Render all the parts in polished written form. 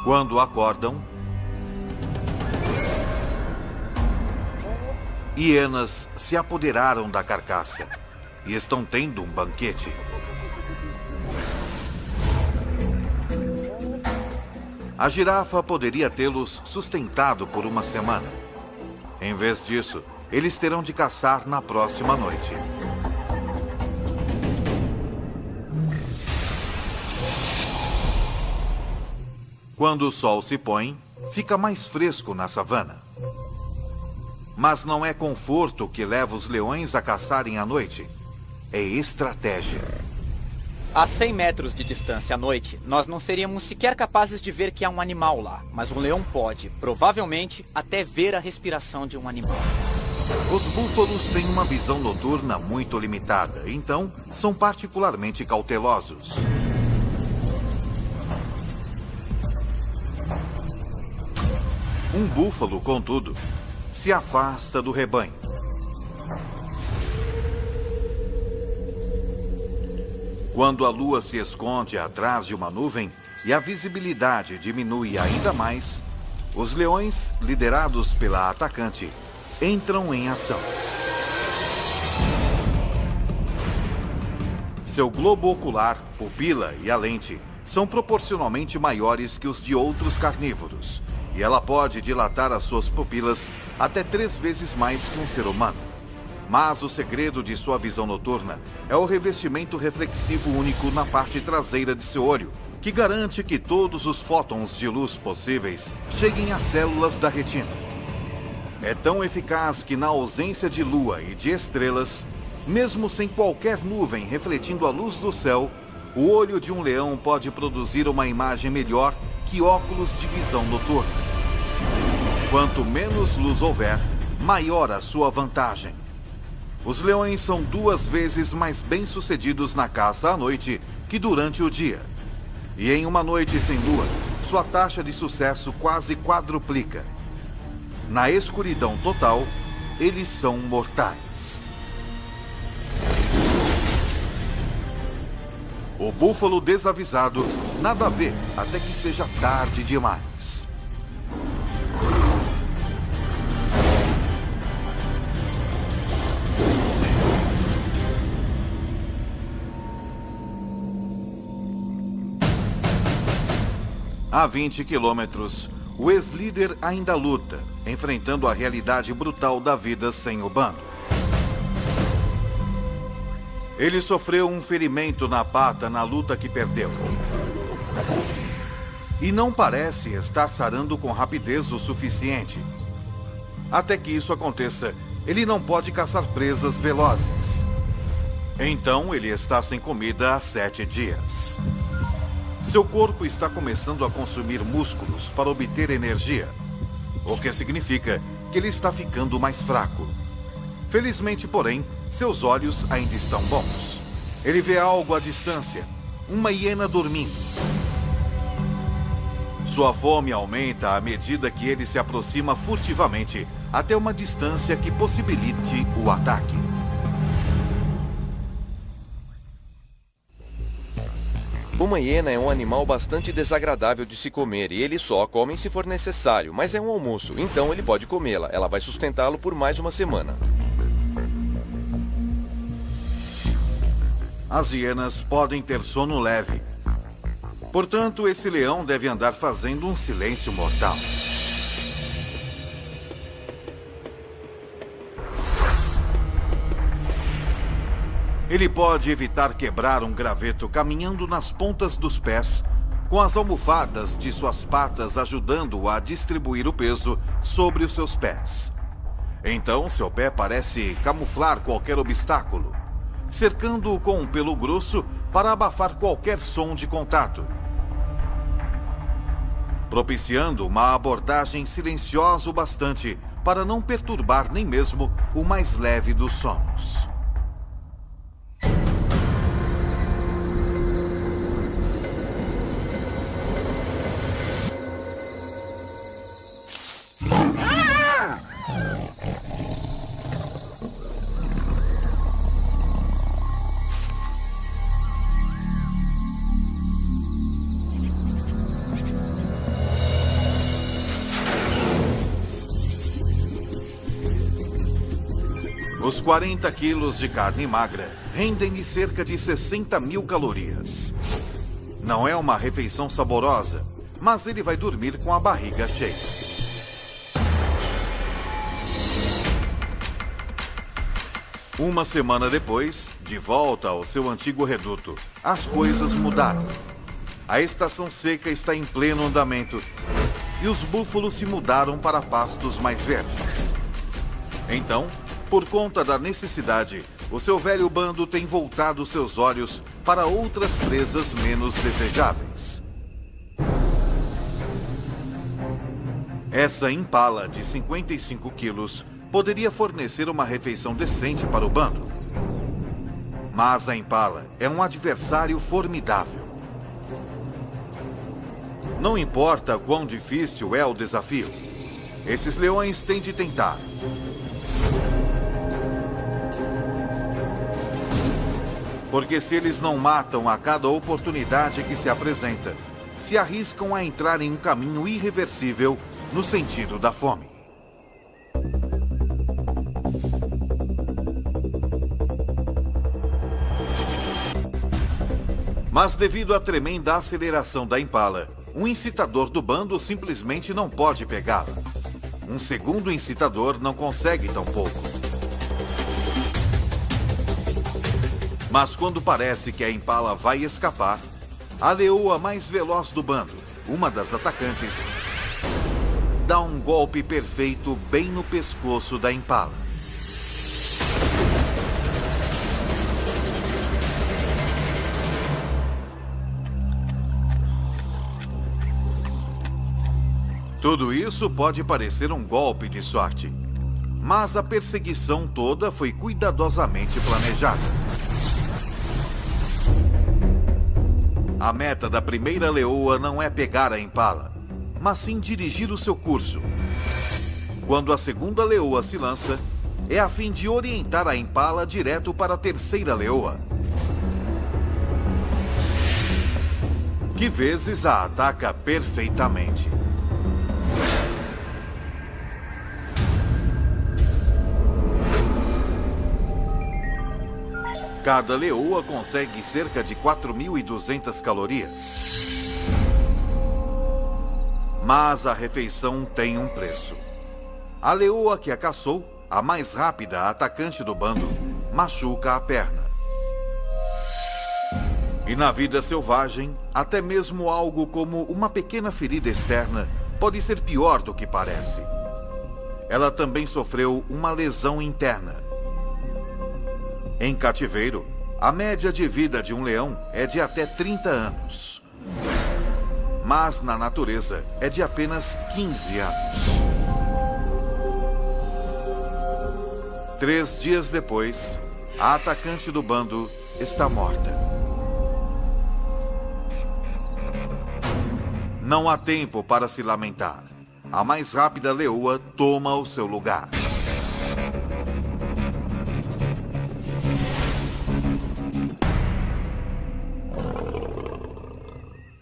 Quando acordam, hienas se apoderaram da carcaça e estão tendo um banquete. A girafa poderia tê-los sustentado por uma semana. Em vez disso, eles terão de caçar na próxima noite. Quando o sol se põe, fica mais fresco na savana. Mas não é conforto que leva os leões a caçarem à noite. É estratégia. A 100 metros de distância à noite, nós não seríamos sequer capazes de ver que há um animal lá. Mas um leão pode, provavelmente, até ver a respiração de um animal. Os búfalos têm uma visão noturna muito limitada, então são particularmente cautelosos. Um búfalo, contudo, se afasta do rebanho. Quando a lua se esconde atrás de uma nuvem e a visibilidade diminui ainda mais, os leões, liderados pela atacante, entram em ação. Seu globo ocular, pupila e a lente são proporcionalmente maiores que os de outros carnívoros, e ela pode dilatar as suas pupilas até 3 vezes mais que um ser humano. Mas o segredo de sua visão noturna é o revestimento reflexivo único na parte traseira de seu olho, que garante que todos os fótons de luz possíveis cheguem às células da retina. É tão eficaz que, na ausência de lua e de estrelas, mesmo sem qualquer nuvem refletindo a luz do céu, o olho de um leão pode produzir uma imagem melhor que óculos de visão noturna. Quanto menos luz houver, maior a sua vantagem. Os leões são 2 vezes mais bem-sucedidos na caça à noite que durante o dia. E em uma noite sem lua, sua taxa de sucesso quase quadruplica. Na escuridão total, eles são mortais. O búfalo desavisado nada vê até que seja tarde demais. A 20 quilômetros, o ex-líder ainda luta, enfrentando a realidade brutal da vida sem o bando. Ele sofreu um ferimento na pata na luta que perdeu. E não parece estar sarando com rapidez o suficiente. Até que isso aconteça, ele não pode caçar presas velozes. Então ele está sem comida há 7 dias. Seu corpo está começando a consumir músculos para obter energia, o que significa que ele está ficando mais fraco. Felizmente, porém, seus olhos ainda estão bons. Ele vê algo à distância, uma hiena dormindo. Sua fome aumenta à medida que ele se aproxima furtivamente até uma distância que possibilite o ataque. Uma hiena é um animal bastante desagradável de se comer e ele só come se for necessário, mas é um almoço, então ele pode comê-la. Ela vai sustentá-lo por mais uma semana. As hienas podem ter sono leve. Portanto, esse leão deve andar fazendo um silêncio mortal. Ele pode evitar quebrar um graveto caminhando nas pontas dos pés, com as almofadas de suas patas ajudando-o a distribuir o peso sobre os seus pés. Então, seu pé parece camuflar qualquer obstáculo, cercando-o com um pelo grosso para abafar qualquer som de contato, propiciando uma abordagem silenciosa o bastante para não perturbar nem mesmo o mais leve dos sonos. Os 40 quilos de carne magra rendem-lhe cerca de 60.000 calorias. Não é uma refeição saborosa, mas ele vai dormir com a barriga cheia. Uma semana depois, de volta ao seu antigo reduto, as coisas mudaram. A estação seca está em pleno andamento e os búfalos se mudaram para pastos mais verdes. Então, por conta da necessidade, o seu velho bando tem voltado seus olhos para outras presas menos desejáveis. Essa impala de 55 quilos poderia fornecer uma refeição decente para o bando. Mas a impala é um adversário formidável. Não importa quão difícil é o desafio, esses leões têm de tentar. Porque se eles não matam a cada oportunidade que se apresenta, se arriscam a entrar em um caminho irreversível no sentido da fome. Mas devido à tremenda aceleração da impala, um incitador do bando simplesmente não pode pegá-la. Um segundo incitador não consegue tão pouco. Mas quando parece que a impala vai escapar, a leoa mais veloz do bando, uma das atacantes, dá um golpe perfeito bem no pescoço da impala. Tudo isso pode parecer um golpe de sorte, mas a perseguição toda foi cuidadosamente planejada. A meta da primeira leoa não é pegar a impala, mas sim dirigir o seu curso. Quando a segunda leoa se lança, é a fim de orientar a impala direto para a terceira leoa, que vezes a ataca perfeitamente. Cada leoa consegue cerca de 4.200 calorias. Mas a refeição tem um preço. A leoa que a caçou, a mais rápida atacante do bando, machuca a perna. E na vida selvagem, até mesmo algo como uma pequena ferida externa pode ser pior do que parece. Ela também sofreu uma lesão interna. Em cativeiro, a média de vida de um leão é de até 30 anos. Mas na natureza é de apenas 15 anos. 3 dias depois, a atacante do bando está morta. Não há tempo para se lamentar. A mais rápida leoa toma o seu lugar.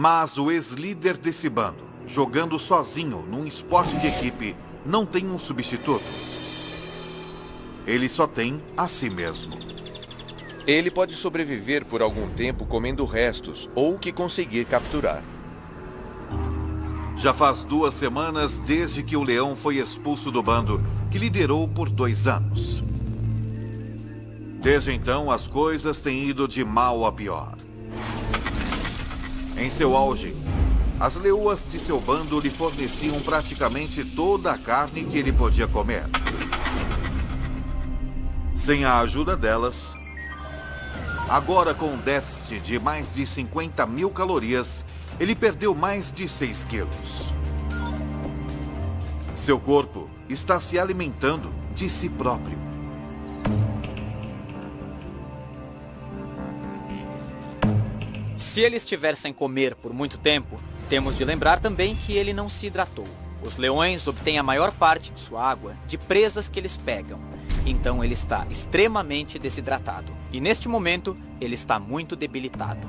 Mas o ex-líder desse bando, jogando sozinho num esporte de equipe, não tem um substituto. Ele só tem a si mesmo. Ele pode sobreviver por algum tempo comendo restos ou o que conseguir capturar. Já faz 2 semanas desde que o leão foi expulso do bando, que liderou por 2 anos. Desde então, as coisas têm ido de mal a pior. Em seu auge, as leoas de seu bando lhe forneciam praticamente toda a carne que ele podia comer. Sem a ajuda delas, agora com um déficit de mais de 50.000 calorias, ele perdeu mais de 6 quilos. Seu corpo está se alimentando de si próprio. Se ele estiver sem comer por muito tempo, temos de lembrar também que ele não se hidratou. Os leões obtêm a maior parte de sua água de presas que eles pegam. Então ele está extremamente desidratado. E neste momento, ele está muito debilitado.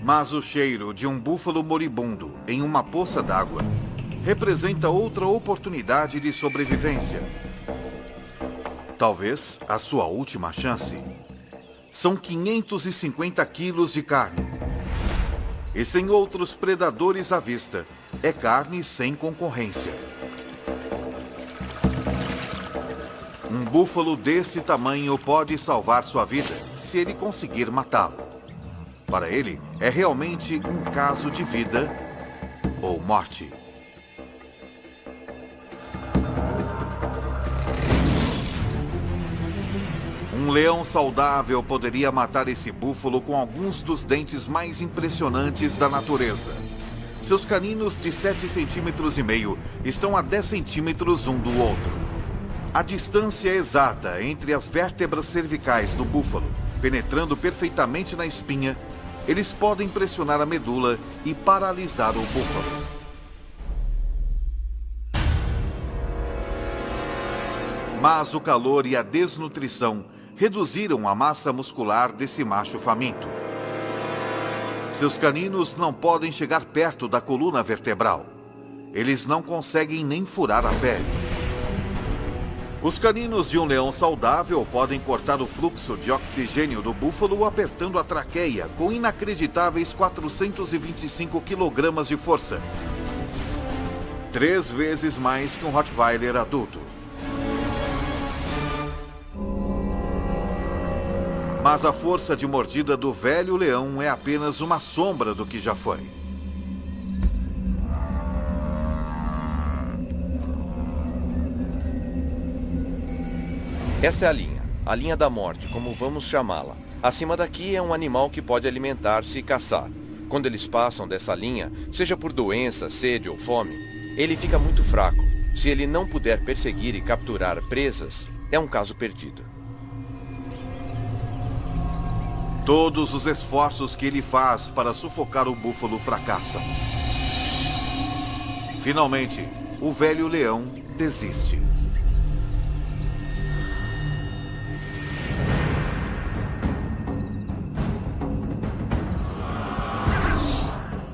Mas o cheiro de um búfalo moribundo em uma poça d'água representa outra oportunidade de sobrevivência. Talvez a sua última chance. São 550 quilos de carne. E sem outros predadores à vista, é carne sem concorrência. Um búfalo desse tamanho pode salvar sua vida se ele conseguir matá-lo. Para ele, é realmente um caso de vida ou morte. Um leão saudável poderia matar esse búfalo com alguns dos dentes mais impressionantes da natureza. Seus caninos de 7,5 centímetros estão a 10 centímetros um do outro. A distância exata entre as vértebras cervicais do búfalo, penetrando perfeitamente na espinha, eles podem pressionar a medula e paralisar o búfalo. Mas o calor e a desnutrição reduziram a massa muscular desse macho faminto. Seus caninos não podem chegar perto da coluna vertebral. Eles não conseguem nem furar a pele. Os caninos de um leão saudável podem cortar o fluxo de oxigênio do búfalo apertando a traqueia com inacreditáveis 425 quilogramas de força. 3 vezes mais que um Rottweiler adulto. Mas a força de mordida do velho leão é apenas uma sombra do que já foi. Esta é a linha da morte, como vamos chamá-la. Acima daqui é um animal que pode alimentar-se e caçar. Quando eles passam dessa linha, seja por doença, sede ou fome, ele fica muito fraco. Se ele não puder perseguir e capturar presas, é um caso perdido. Todos os esforços que ele faz para sufocar o búfalo fracassam. Finalmente, o velho leão desiste.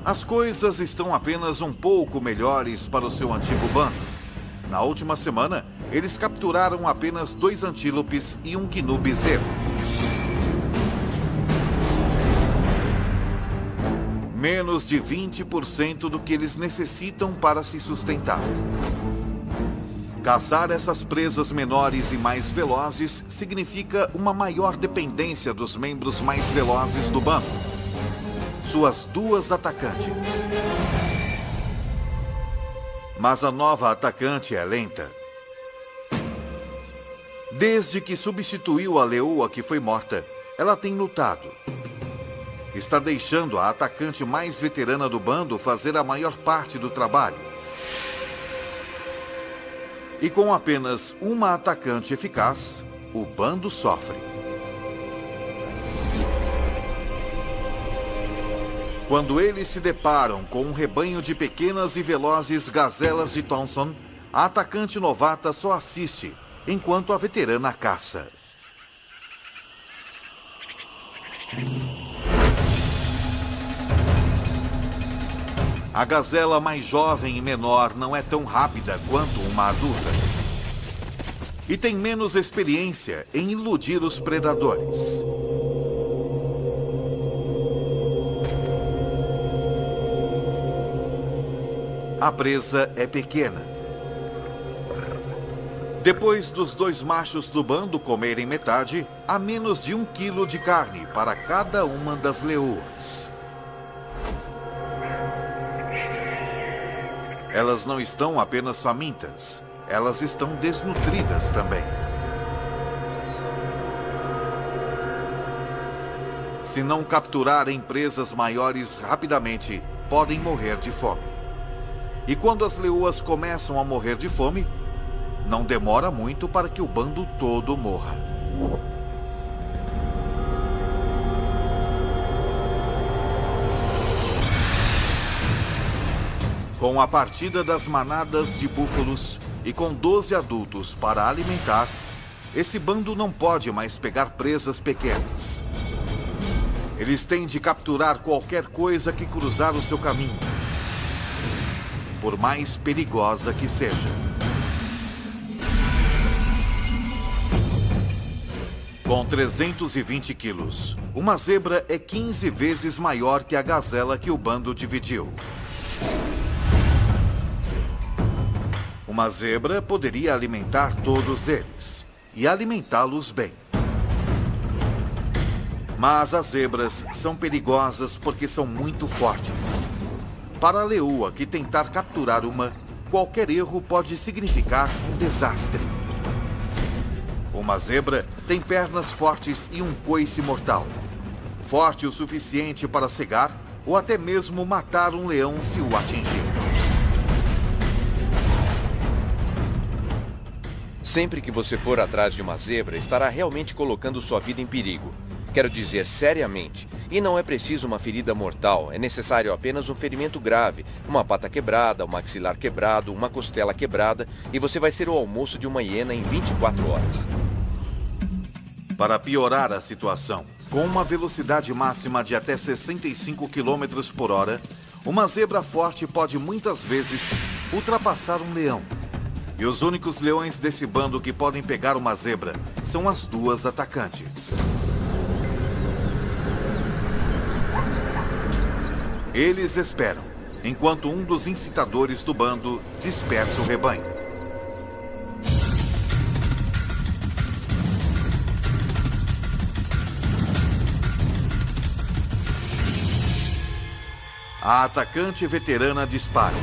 As coisas estão apenas um pouco melhores para o seu antigo bando. Na última semana, eles capturaram apenas 2 antílopes e um gnu bezerro. Menos de 20% do que eles necessitam para se sustentar. Caçar essas presas menores e mais velozes significa uma maior dependência dos membros mais velozes do bando. Suas 2 atacantes. Mas a nova atacante é lenta. Desde que substituiu a leoa que foi morta, ela tem lutado. Está deixando a atacante mais veterana do bando fazer a maior parte do trabalho. E com apenas uma atacante eficaz, o bando sofre. Quando eles se deparam com um rebanho de pequenas e velozes gazelas de Thompson, a atacante novata só assiste, enquanto a veterana caça. A gazela mais jovem e menor não é tão rápida quanto uma adulta. E tem menos experiência em iludir os predadores. A presa é pequena. Depois dos 2 machos do bando comerem metade, há menos de 1 quilo de carne para cada uma das leoas. Elas não estão apenas famintas, elas estão desnutridas também. Se não capturarem presas maiores rapidamente, podem morrer de fome. E quando as leoas começam a morrer de fome, não demora muito para que o bando todo morra. Com a partida das manadas de búfalos e com 12 adultos para alimentar, esse bando não pode mais pegar presas pequenas. Eles têm de capturar qualquer coisa que cruzar o seu caminho. por mais perigosa que seja. Com 320 quilos, uma zebra é 15 vezes maior que a gazela que o bando dividiu. Uma zebra poderia alimentar todos eles, e alimentá-los bem. Mas as zebras são perigosas porque são muito fortes. Para a leoa que tentar capturar uma, qualquer erro pode significar um desastre. Uma zebra tem pernas fortes e um coice mortal. Forte o suficiente para cegar ou até mesmo matar um leão se o atingir. Sempre que você for atrás de uma zebra, estará realmente colocando sua vida em perigo. Quero dizer, seriamente. E não é preciso uma ferida mortal, é necessário apenas um ferimento grave, uma pata quebrada, um maxilar quebrado, uma costela quebrada, e você vai ser o almoço de uma hiena em 24 horas. Para piorar a situação, com uma velocidade máxima de até 65 km por hora, uma zebra forte pode muitas vezes ultrapassar um leão. E os únicos leões desse bando que podem pegar uma zebra são as duas atacantes. Eles esperam, enquanto um dos incitadores do bando dispersa o rebanho. A atacante veterana dispara.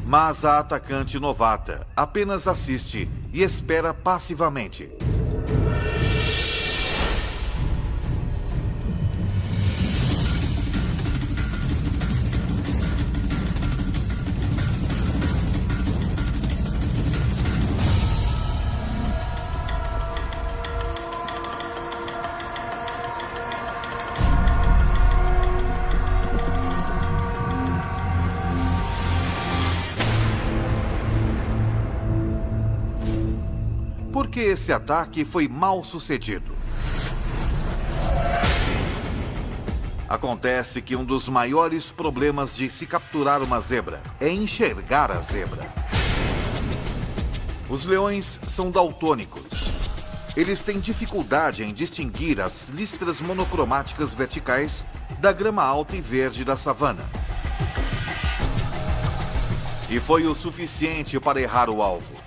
Mas a atacante novata apenas assiste e espera passivamente. Porque esse ataque foi mal sucedido. Acontece que um dos maiores problemas de se capturar uma zebra é enxergar a zebra. Os leões são daltônicos. Eles têm dificuldade em distinguir as listras monocromáticas verticais da grama alta e verde da savana. E foi o suficiente para errar o alvo.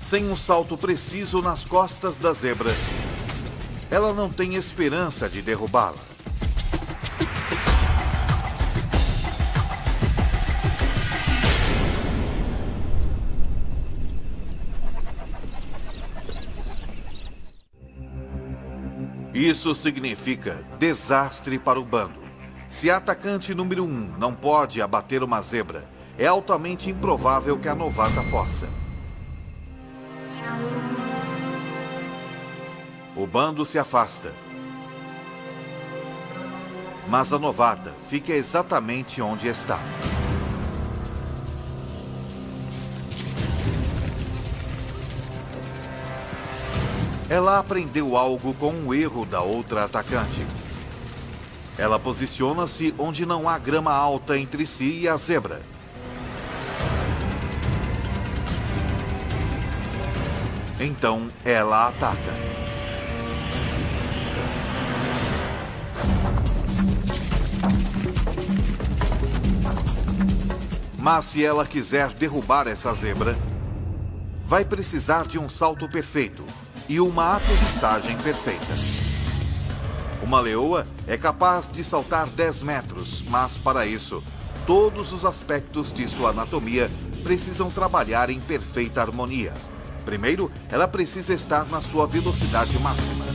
Sem um salto preciso nas costas da zebra, ela não tem esperança de derrubá-la. Isso significa desastre para o bando. Se a atacante número 1 não pode abater uma zebra, é altamente improvável que a novata possa. O bando se afasta. Mas a novata fica exatamente onde está. Ela aprendeu algo com um erro da outra atacante. Ela posiciona-se onde não há grama alta entre si e a zebra. Então ela ataca. Mas se ela quiser derrubar essa zebra, vai precisar de um salto perfeito e uma aterrissagem perfeita. Uma leoa é capaz de saltar 10 metros, mas para isso, todos os aspectos de sua anatomia precisam trabalhar em perfeita harmonia. Primeiro, ela precisa estar na sua velocidade máxima.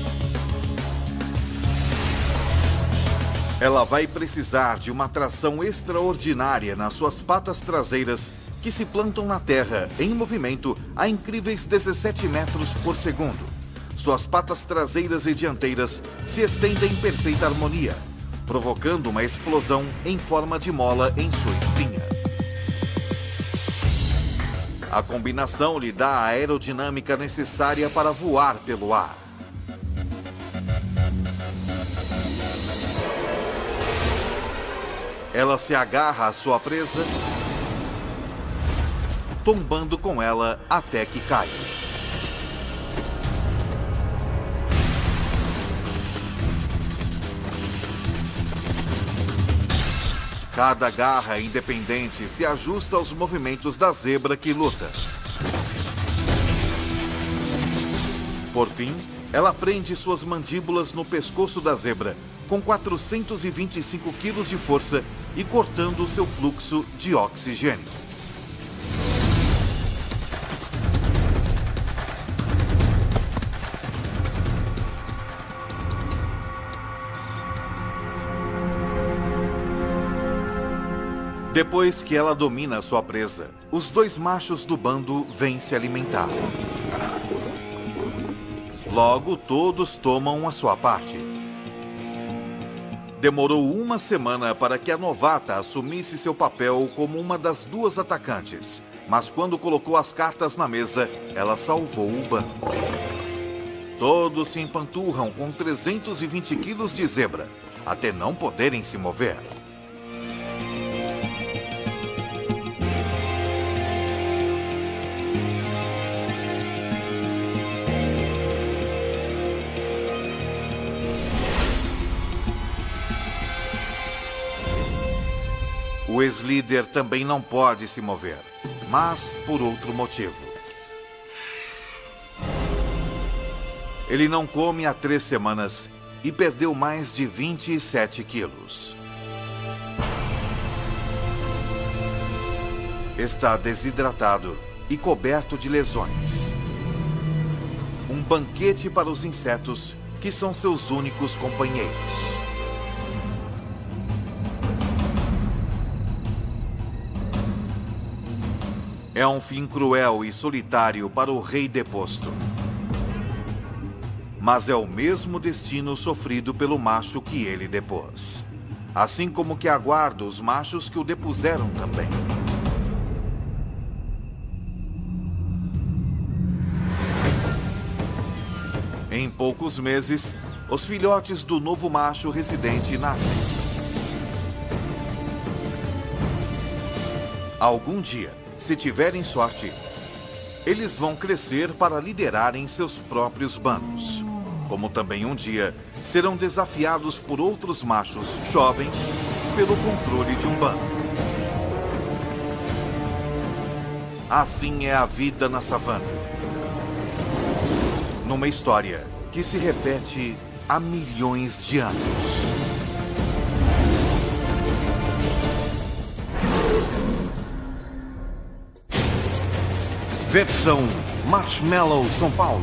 Ela vai precisar de uma tração extraordinária nas suas patas traseiras, que se plantam na terra em movimento a incríveis 17 metros por segundo. Suas patas traseiras e dianteiras se estendem em perfeita harmonia, provocando uma explosão em forma de mola em sua espinha. A combinação lhe dá a aerodinâmica necessária para voar pelo ar. Ela se agarra à sua presa, tombando com ela até que cai. Cada garra independente se ajusta aos movimentos da zebra que luta. Por fim, ela prende suas mandíbulas no pescoço da zebra, com 425 quilos de força e cortando seu fluxo de oxigênio. Depois que ela domina sua presa, os dois machos do bando vêm se alimentar. Logo, todos tomam a sua parte. Demorou uma semana para que a novata assumisse seu papel como uma das duas atacantes, mas quando colocou as cartas na mesa, ela salvou o bando. Todos se empanturram com 320 quilos de zebra, até não poderem se mover. O ex-líder também não pode se mover, mas por outro motivo. Ele não come há 3 semanas e perdeu mais de 27 quilos. Está desidratado e coberto de lesões. Um banquete para os insetos, que são seus únicos companheiros. É um fim cruel e solitário para o rei deposto. Mas é o mesmo destino sofrido pelo macho que ele depôs. Assim como que aguarda os machos que o depuseram também. Em poucos meses, os filhotes do novo macho residente nascem. Algum dia, se tiverem sorte, eles vão crescer para liderarem seus próprios bandos. Como também um dia serão desafiados por outros machos jovens pelo controle de um bando. Assim é a vida na savana. Numa história que se repete há milhões de anos. Versão Marshmallow São Paulo.